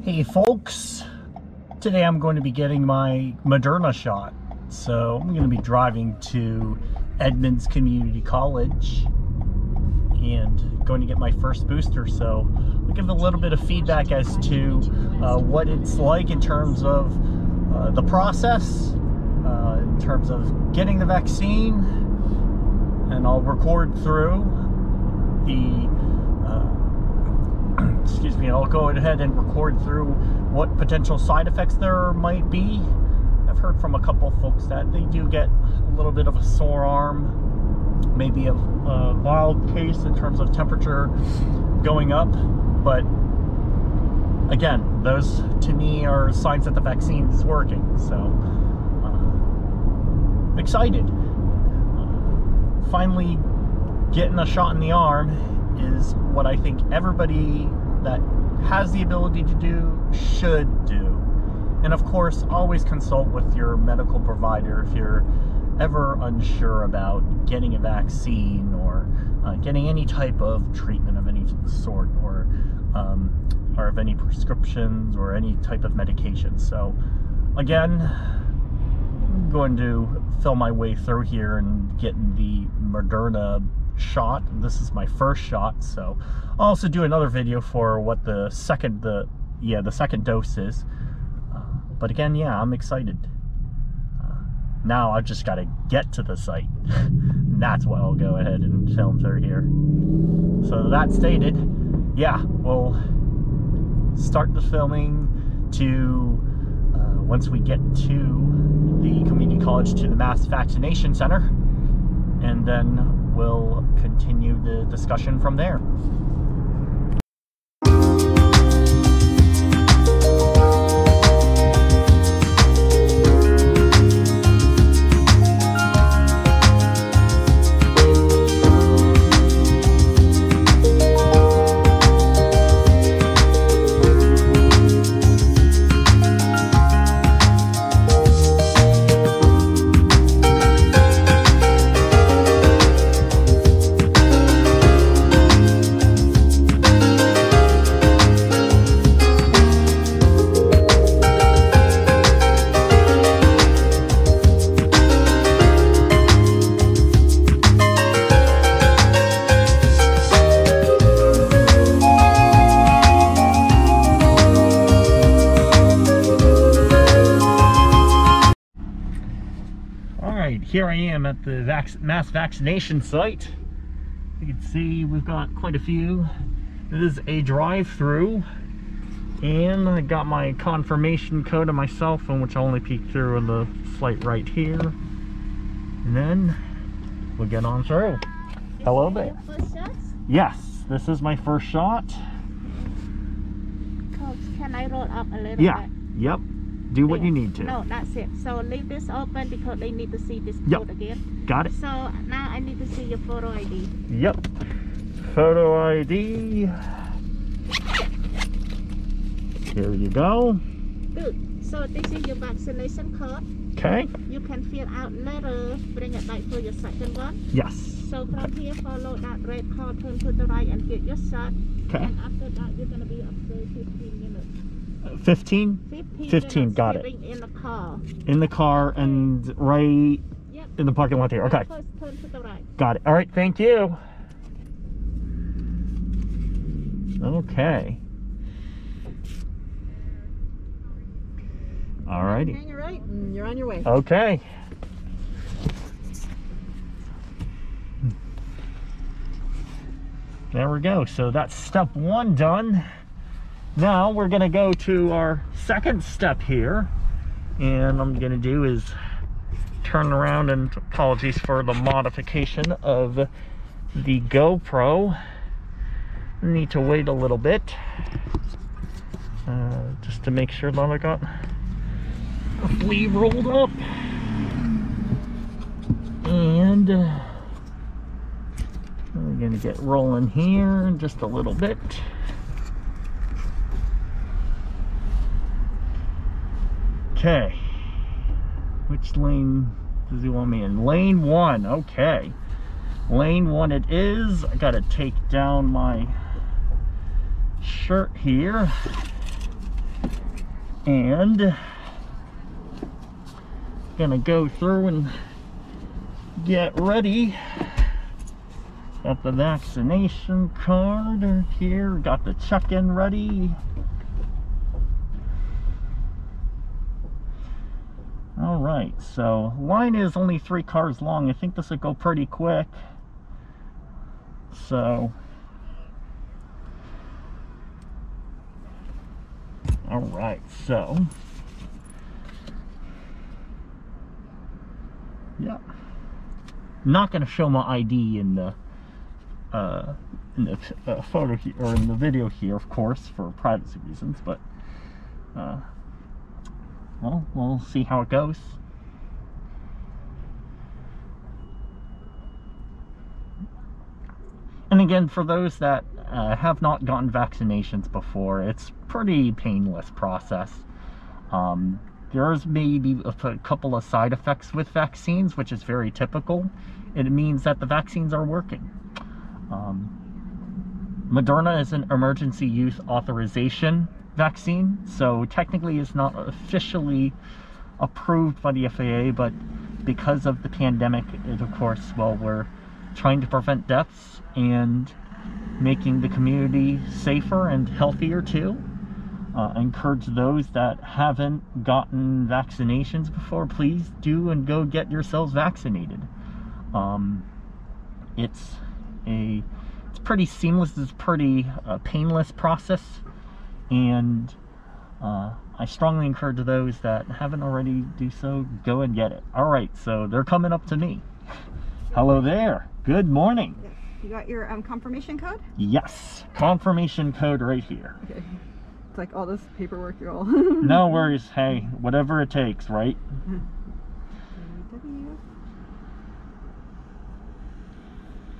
Hey folks, today I'm going to be getting my Moderna shot. So I'm going to be driving to Edmonds Community College and going to get my first booster. So we'll give a little bit of feedback as to what it's like in terms of the process, in terms of getting the vaccine, and I'll record through the excuse me, I'll go ahead and record through what potential side effects there might be. I've heard from a couple of folks that they do get a little bit of a sore arm, maybe a mild case in terms of temperature going up, but again, those to me are signs that the vaccine is working. So excited. Finally getting a shot in the arm is what I think everybody that has the ability to do should do. And of course, always consult with your medical provider if you're ever unsure about getting a vaccine or getting any type of treatment of any sort, or of any prescriptions or any type of medication. So again, I'm going to fill my way through here and getting the Moderna shot. This is my first shot, so I'll also do another video for what the second dose is. But again, yeah, I'm excited. Now I've just got to get to the site. And that's what I'll go ahead and film through here. So that stated, yeah, we'll start the filming to once we get to the community college, to the mass vaccination center, and then we'll continue the discussion from there. Here I am at the mass vaccination site. You can see we've got quite a few. This is a drive-through, and I got my confirmation code on my cell phone, which I'll only peek through on the slide right here, and then we'll get on through. Hello there. First shot? Yes, this is my first shot. Coach, can I roll up a little bit? Yep. Do what you need to. No, that's it. So leave this open because they need to see this code again. Got it. So now I need to see your photo ID. Yep. Photo ID. Here you go. Good. So this is your vaccination card. Okay. You can fill out later, bring it back for your second one. Yes. So from here, follow that red card, turn to the right and get your shot. Okay. And after that, you're going to be up for 15 minutes. 15? 15, got it. In the car. In the car and right in the parking lot here. Okay. First turn to the right. Got it. All right, thank you. Okay. All righty. Hang it right and you're on your way. Okay. There we go. So that's step one done. Now we're going to go to our second step here, and I'm going to do is turn around, and apologies for the modification of the GoPro. I need to wait a little bit just to make sure that I got the sleeve rolled up, and we're going to get rolling here in just a little bit. Okay, which lane does he want me in? Lane 1, okay. Lane 1 it is. I gotta take down my shirt here. And gonna go through and get ready. Got the vaccination card here, got the check-in ready. All right, so line is only 3 cars long. I think this will go pretty quick. So, all right, so, yeah. Not going to show my ID in the photo here, or in the video here, of course, for privacy reasons, but well, we'll see how it goes. And again, for those that have not gotten vaccinations before, it's pretty painless process. There's maybe a couple of side effects with vaccines, which is very typical. It means that the vaccines are working. Moderna is an emergency use authorization vaccine, so technically it's not officially approved by the FAA, but because of the pandemic, it, of course, well, we're trying to prevent deaths and making the community safer and healthier too. I encourage those that haven't gotten vaccinations before, please do and go get yourselves vaccinated. It's pretty seamless, it's pretty painless process, and I strongly encourage those that haven't already do so, go and get it. All right, so they're coming up to me. Hello there. Good morning. Yes. You got your confirmation code? Yes, confirmation code right here. Okay. It's like all this paperwork you're all... No worries. Hey, whatever it takes, right?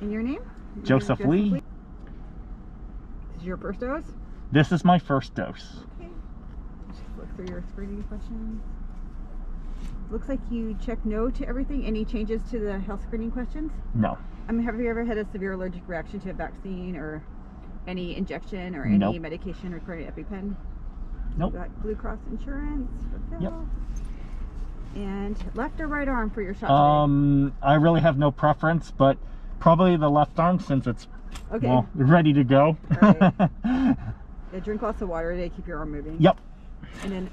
And your name? Joseph Lee. This is your first dose? This is my first dose. Okay. Let's just look through your screening questions. Looks like you checked no to everything. Any changes to the health screening questions? No. Have you ever had a severe allergic reaction to a vaccine or any injection or any Nope. medication requiring EpiPen? Nope. You got Blue Cross insurance for Phil. Yep. And left or right arm for your shot today? I really have no preference, but probably the left arm, since it's Okay. well ready to go. Right. Yeah, drink lots of water today, keep your arm moving. Yep. And then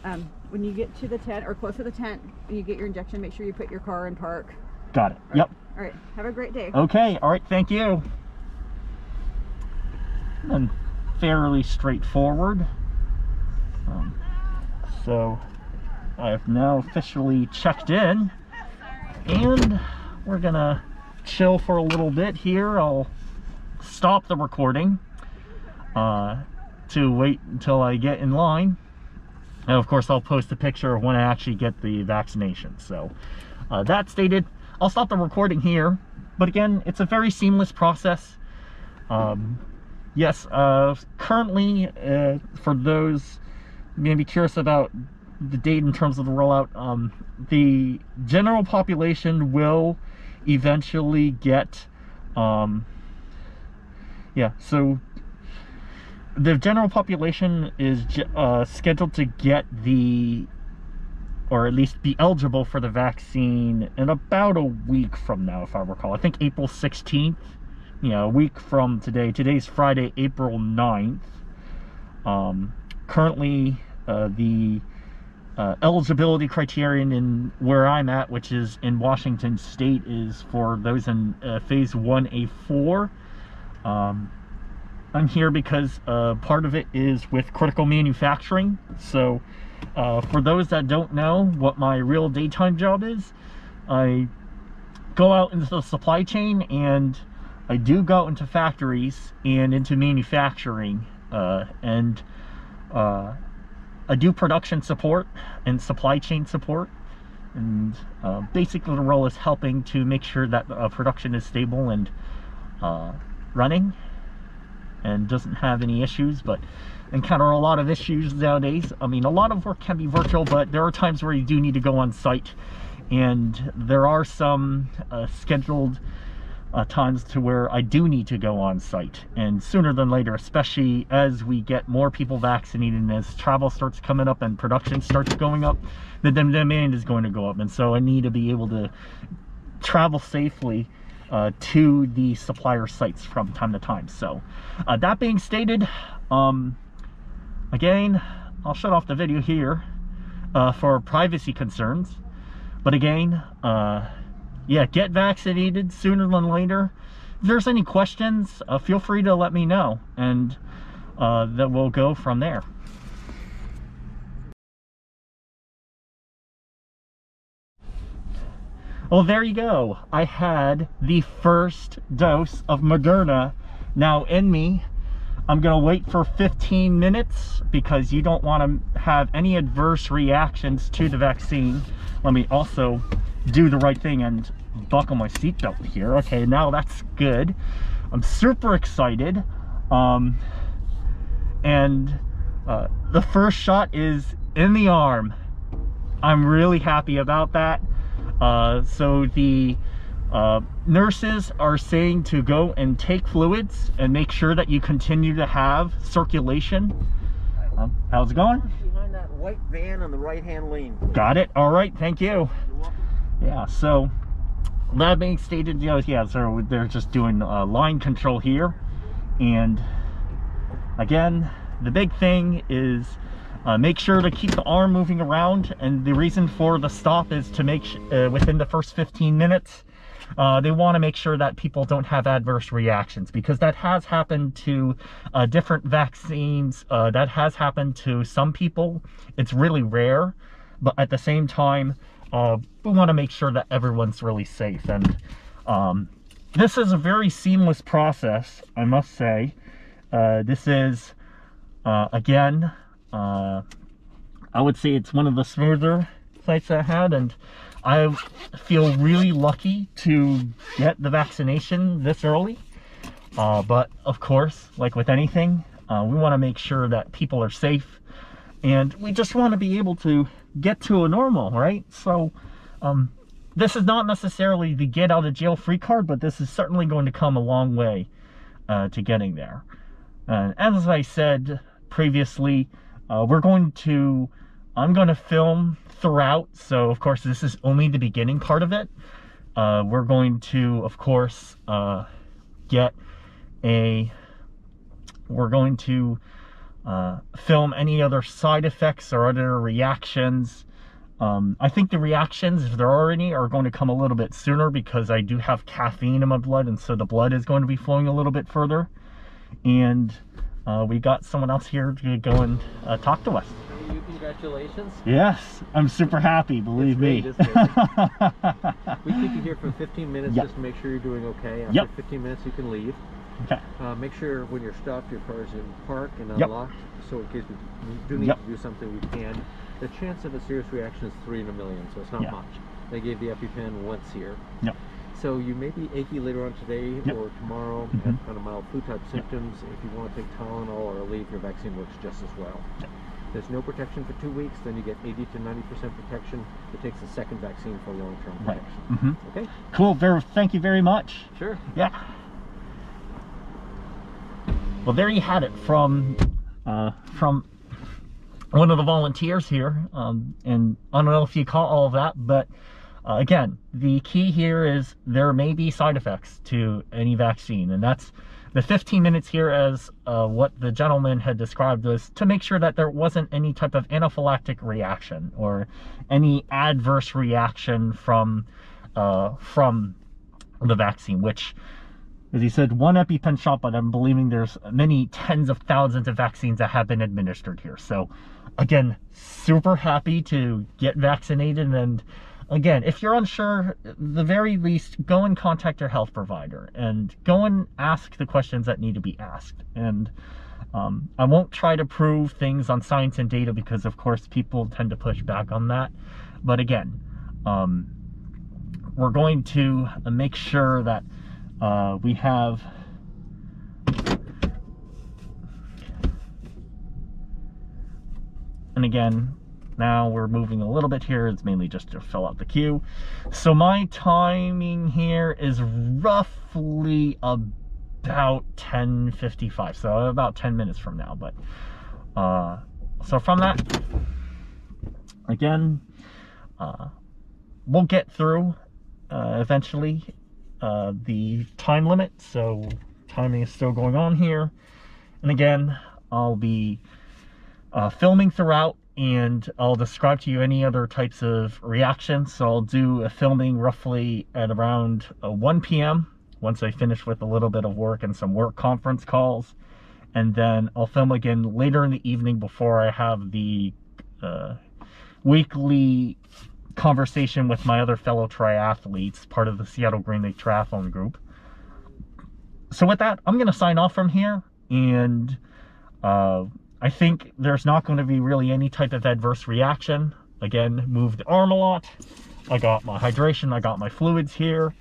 when you get to the tent or close to the tent and you get your injection, make sure you put your car in park. Got it. All Yep. Right. All right. Have a great day. Okay. All right. Thank you. And fairly straightforward. So I have now officially checked in, and we're gonna chill for a little bit here. I'll stop the recording to wait until I get in line. And of course, I'll post a picture of when I actually get the vaccination. So that stated, I'll stop the recording here. But again, it's a very seamless process. Yes, currently, for those maybe curious about the date in terms of the rollout, the general population will eventually get, yeah, so the general population is scheduled to get or at least be eligible for the vaccine in about a week from now, if I recall. I think April 16th, yeah, a week from today. Today's Friday, April 9th. Currently, the eligibility criterion in where I'm at, which is in Washington State, is for those in phase 1A4. I'm here because part of it is with critical manufacturing. So for those that don't know what my real daytime job is, I go out into the supply chain, and I do go into factories and into manufacturing, and I do production support and supply chain support. And basically the role is helping to make sure that production is stable and running and doesn't have any issues, but encounter a lot of issues nowadays. I mean, a lot of work can be virtual, but there are times where you do need to go on site, and there are some scheduled times to where I do need to go on site, and sooner than later, especially as we get more people vaccinated and as travel starts coming up and production starts going up, the demand is going to go up, and so I need to be able to travel safely to the supplier sites from time to time. So that being stated, again, I'll shut off the video here for privacy concerns, but again, yeah, get vaccinated sooner than later. If there's any questions, feel free to let me know, and then we'll go from there. Well, there you go. I had the first dose of Moderna now in me. I'm gonna wait for 15 minutes because you don't want to have any adverse reactions to the vaccine. Let me also do the right thing and buckle my seatbelt here. Okay, now that's good. I'm super excited. And the first shot is in the arm. I'm really happy about that. So the nurses are saying to go and take fluids and make sure that you continue to have circulation. How's it going? Behind that white van on the right-hand lane. Got it. All right. Thank you. You're welcome. Yeah. So that being stated, you know, yeah. So they're just doing line control here, and again, the big thing is make sure to keep the arm moving around, and the reason for the stop is to make within the first 15 minutes. They want to make sure that people don't have adverse reactions, because that has happened to different vaccines. That has happened to some people. It's really rare, but at the same time, we want to make sure that everyone's really safe. And this is a very seamless process, I must say. This is, again, I would say it's one of the smoother sites I had, and I feel really lucky to get the vaccination this early. But of course, like with anything, we want to make sure that people are safe, and we just want to be able to get to a normal, right? So this is not necessarily the get out of jail free card, but this is certainly going to come a long way to getting there. And as I said previously, I'm going to film throughout, so of course this is only the beginning part of it. We're going to, of course, film any other side effects or other reactions. I think the reactions, if there are any, are going to come a little bit sooner because I do have caffeine in my blood, and so the blood is going to be flowing a little bit further. And we got someone else here to go and talk to us. You, congratulations. Yes, I'm super happy, believe me. We keep you here for 15 minutes just to make sure you're doing okay. After 15 minutes you can leave. Okay. Make sure when you're stopped your car is in park and unlocked, so in case we do need to do something, we can. The chance of a serious reaction is 3 in a million, so it's not much. They gave the EpiPen once here. So you may be achy later on today or tomorrow, have kind of mild flu-type symptoms. If you want to take Tylenol or Aleve, your vaccine works just as well. There's no protection for 2 weeks, then you get 80 to 90% protection. It takes a second vaccine for long-term protection. Okay? Cool. Thank you very much. Sure. Yeah. Well, there you had it from one of the volunteers here, and I don't know if you caught all of that, but again, the key here is there may be side effects to any vaccine, and that's the 15 minutes here, as what the gentleman had described, was to make sure that there wasn't any type of anaphylactic reaction or any adverse reaction from the vaccine, which, as he said, one EpiPen shot, but I'm believing there's many tens of thousands of vaccines that have been administered here. So again, super happy to get vaccinated. And again, if you're unsure, the very least, go and contact your health provider and go and ask the questions that need to be asked. And I won't try to prove things on science and data because, of course, people tend to push back on that. But again, we're going to make sure that we have and again, now. We're moving a little bit here. It's mainly just to fill out the queue. So my timing here is roughly about 10:55, so about 10 minutes from now. But so from that, again, we'll get through eventually the time limit. So timing is still going on here, and again, I'll be filming throughout, and I'll describe to you any other types of reactions. So I'll do a filming roughly at around 1 p.m. once I finish with a little bit of work and some work conference calls, and then I'll film again later in the evening before I have the weekly conversation with my other fellow triathletes, part of the Seattle Green Lake Triathlon group. So with that, I'm going to sign off from here, and I think there's not going to be really any type of adverse reaction. Again, moved the arm a lot. I got my hydration, I got my fluids here,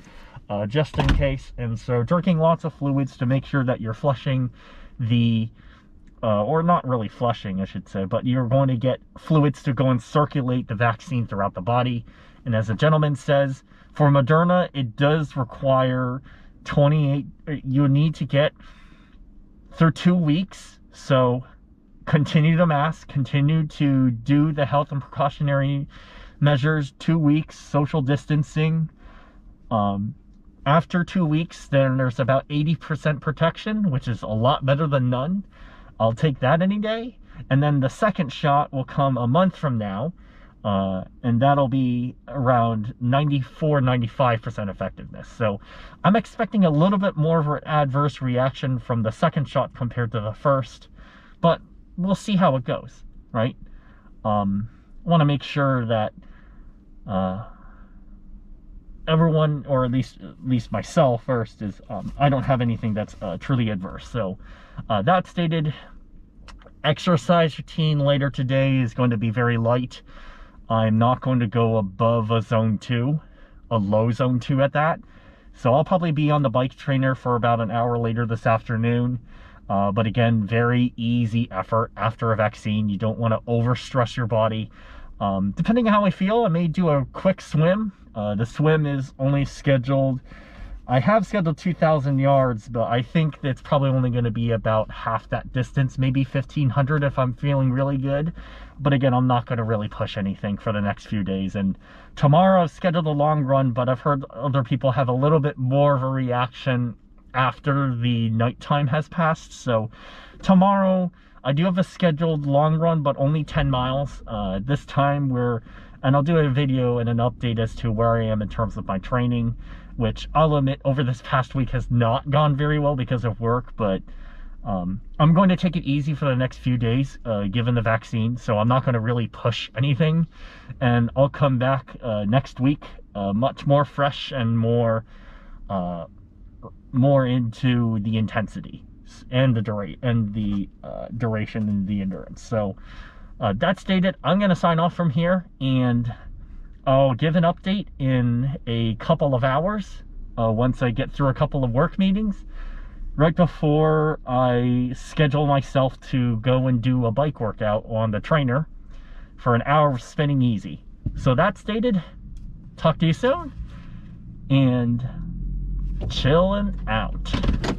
just in case. And so drinking lots of fluids to make sure that you're flushing the, or not really flushing, I should say, but you're going to get fluids to go and circulate the vaccine throughout the body. And as the gentleman says, for Moderna, it does require 28, you need to get through 2 weeks. So continue to mask, continue to do the health and precautionary measures, 2 weeks, social distancing. After 2 weeks, then there's about 80% protection, which is a lot better than none. I'll take that any day. And then the second shot will come a month from now, and that'll be around 94-95% effectiveness. So I'm expecting a little bit more of an adverse reaction from the second shot compared to the first, but we'll see how it goes, right? I want to make sure that everyone, or at least myself first, is I don't have anything that's truly adverse. So that stated, exercise routine later today is going to be very light. I'm not going to go above a zone 2, a low zone 2 at that. So I'll probably be on the bike trainer for about an hour later this afternoon. But again, very easy effort after a vaccine. You don't want to overstress your body. Depending on how I feel, I may do a quick swim. The swim is only scheduled, I have scheduled 2,000 yards, but I think it's probably only going to be about half that distance, maybe 1,500 if I'm feeling really good. But again, I'm not going to really push anything for the next few days. And tomorrow I've scheduled a long run, but I've heard other people have a little bit more of a reaction after the nighttime has passed. So tomorrow I do have a scheduled long run, but only 10 miles. This time and I'll do a video and an update as to where I am in terms of my training, which I'll admit over this past week has not gone very well because of work, but I'm going to take it easy for the next few days, given the vaccine. So I'm not going to really push anything, and I'll come back next week much more fresh and more into the intensity and the duration and the endurance. So that stated, I'm going to sign off from here, and I'll give an update in a couple of hours once I get through a couple of work meetings, right before I schedule myself to go and do a bike workout on the trainer for an hour of spinning easy. So that stated, talk to you soon, and chillin' out.